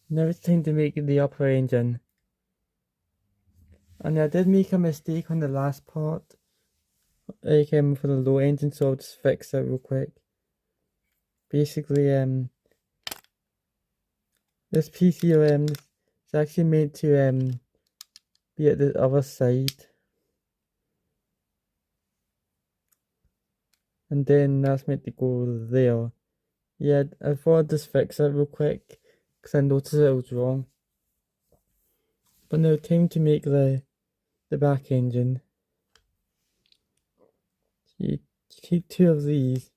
Now it's time to make the upper engine. And I did make a mistake on the last part, like for the low engine, so I'll just fix it real quick. Basically, this piece here, is actually meant to be at the other side. And then that's meant to go there. Yeah, I thought I'd just fix it real quick, because I noticed it was wrong. But now time to make the back engine. You take two of these,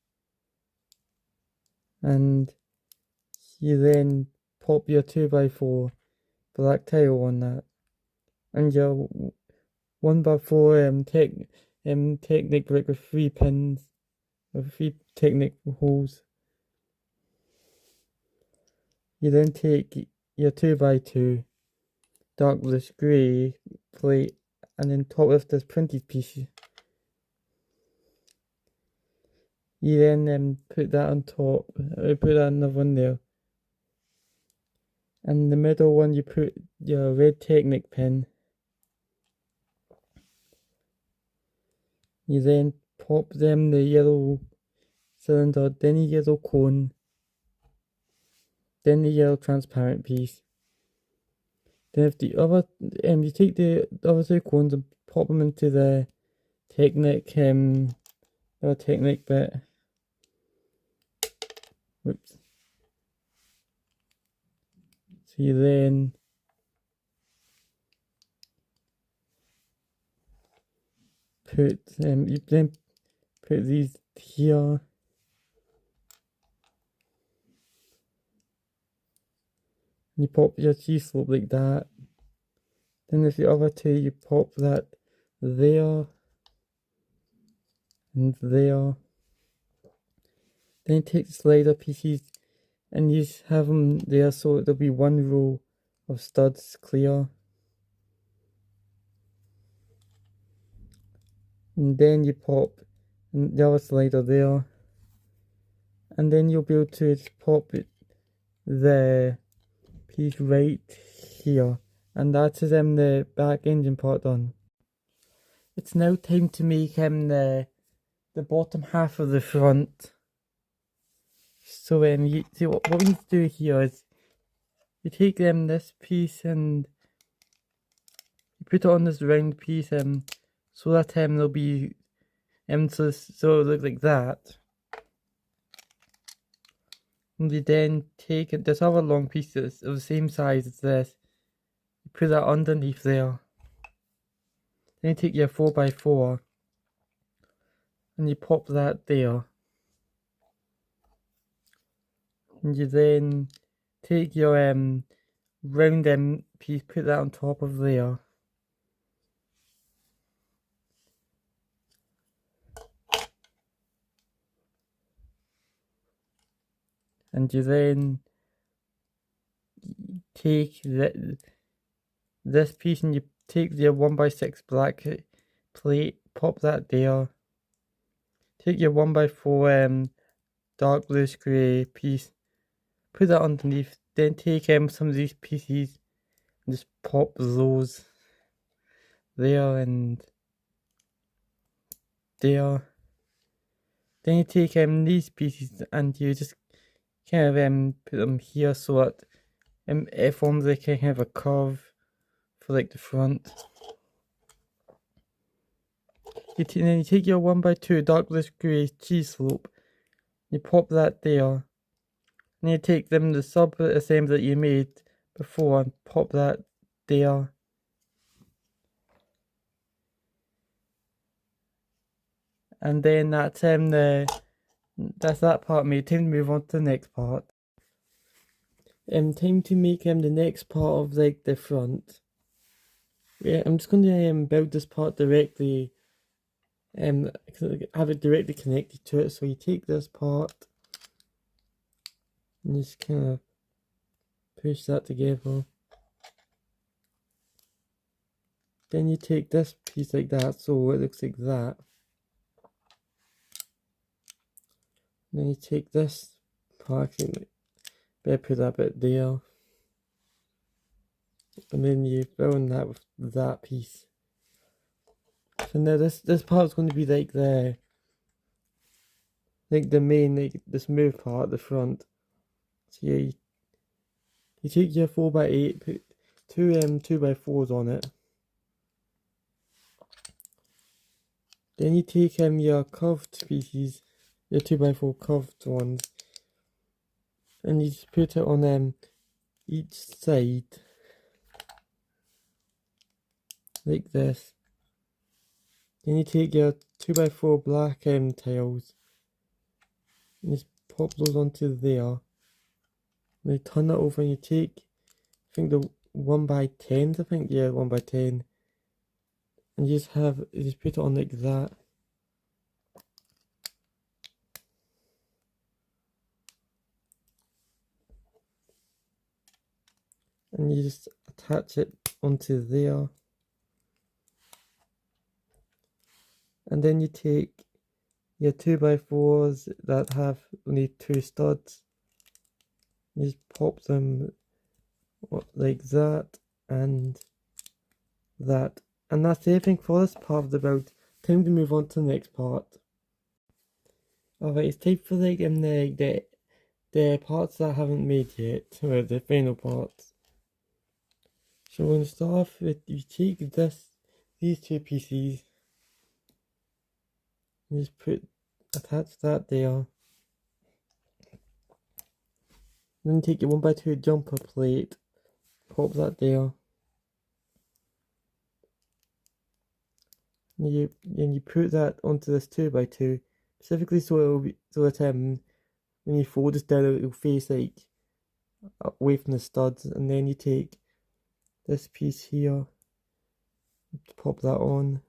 and you then pop your 2x4 black tile on that, and your 1x4 Technic brick with 3 pins, with 3 Technic holes. You then take your 2x2 dark bluish grey plate, and then top with this printed piece. You then put that on top, put that another one there. And the middle one you put your red Technic pin. You then pop them the yellow cylinder, then the yellow cone, then the yellow transparent piece. Then if the other, you take the other 2 cones and pop them into the Technic, Technic bit. Whoops. So you then put these here. And you pop your G-slope like that. Then with the other 2 you pop that there and there. Then you take the slider pieces and you have them there so there'll be 1 row of studs clear. And then you pop the other slider there. And then you'll be able to pop the piece right here. And that is the back engine part done. It's now time to make the bottom half of the front. So you see what we need to do here is you take this piece and you put it on this round piece so that there'll be so it'll look like that. And you then take this other long piece that's of the same size as this, you put that underneath there. Then you take your 4x4 and you pop that there. And you then take your round piece, put that on top of there. And you then take this piece and you take your 1x6 black plate, pop that there. Take your 1x4 dark bluish grey piece, put that underneath. Then take some of these pieces and just pop those there and there. Then you take these pieces and you just kind of put them here so that it forms like kind of a curve for like the front. Then you take your 1x2 dark bluish grey G-slope, you pop that there. And you take the sub assembly that you made before and pop that there. And then that's that part made. Time to move on to the next part. Time to make the next part of like the front. Yeah, I'm just going to build this part directly. Have it directly connected to it. So you take this part and just kind of push that together. Then you take this piece like that, so it looks like that. Then you take this part, better put that bit there. and then you fill in that with that piece. So now this part's going to be like the main, like the smooth part, the front. So you take your 4x8, put two 2x4s on it. Then you take your curved pieces, your 2x4 curved ones, and you just put it on each side like this. Then you take your 2x4 black tiles and just pop those onto there. And you turn it over and you take, I think the 1x10s, I think, yeah, 1x10, and you just put it on like that. And you just attach it onto there. And then you take your 2x4s that have only 2 studs. You just pop them like that and that. And that's everything for this part of the build. Time to move on to the next part. Alright, it's time for like the parts that I haven't made yet, or the final parts. So we're going to start off with, you take these two pieces, you just attach that there. Then take your 1x2 jumper plate, pop that there. And you put that onto this 2x2, specifically so that when you fold this down, it'll face like away from the studs. And then you take this piece here, pop that on.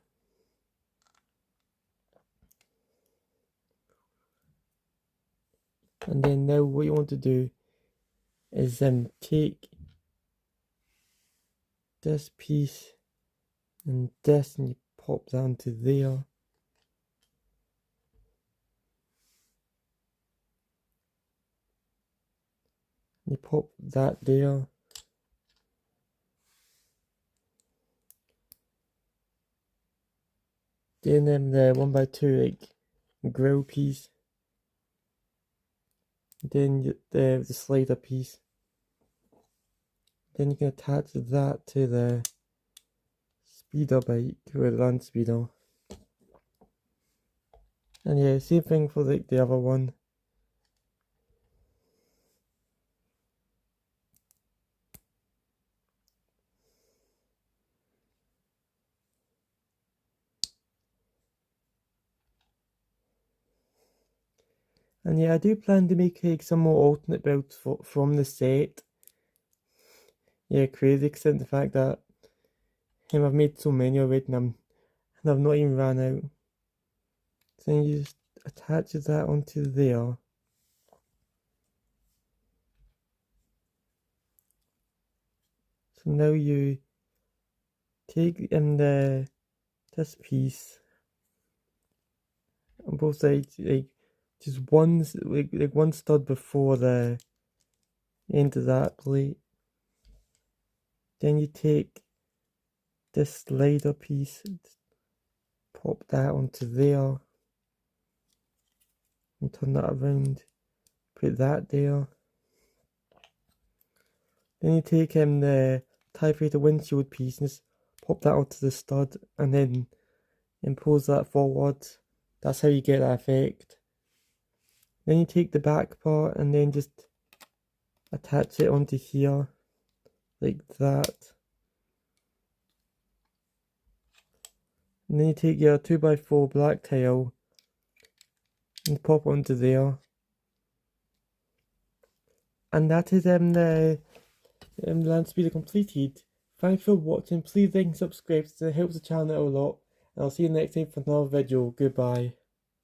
And then now what you want to do is take this piece and this, and you pop that onto there. You pop that there. Then the 1x2 like grill piece. Then the slider piece. Then you can attach that to the speeder bike, or the Landspeeder. And yeah, same thing for like the other one. And yeah, I do plan to make like some more alternate builds from the set. Yeah, crazy, except the fact that I've made so many already and I've not even ran out. So then you just attach that onto there. So now you take this piece on both sides, like just one like one stud before the end of that plate. Then you take this slider piece, pop that onto there, and turn that around, put that there. Then you take the typewriter windshield piece and just pop that onto the stud, and then impose that forward. That's how you get that effect. Then you take the back part and then just attach it onto here, like that. And then you take your 2x4 black tile and pop onto there. And that is the Landspeeder completed. Thanks for watching. Please like and subscribe, it helps the channel out a lot. And I'll see you next time for another video. Goodbye.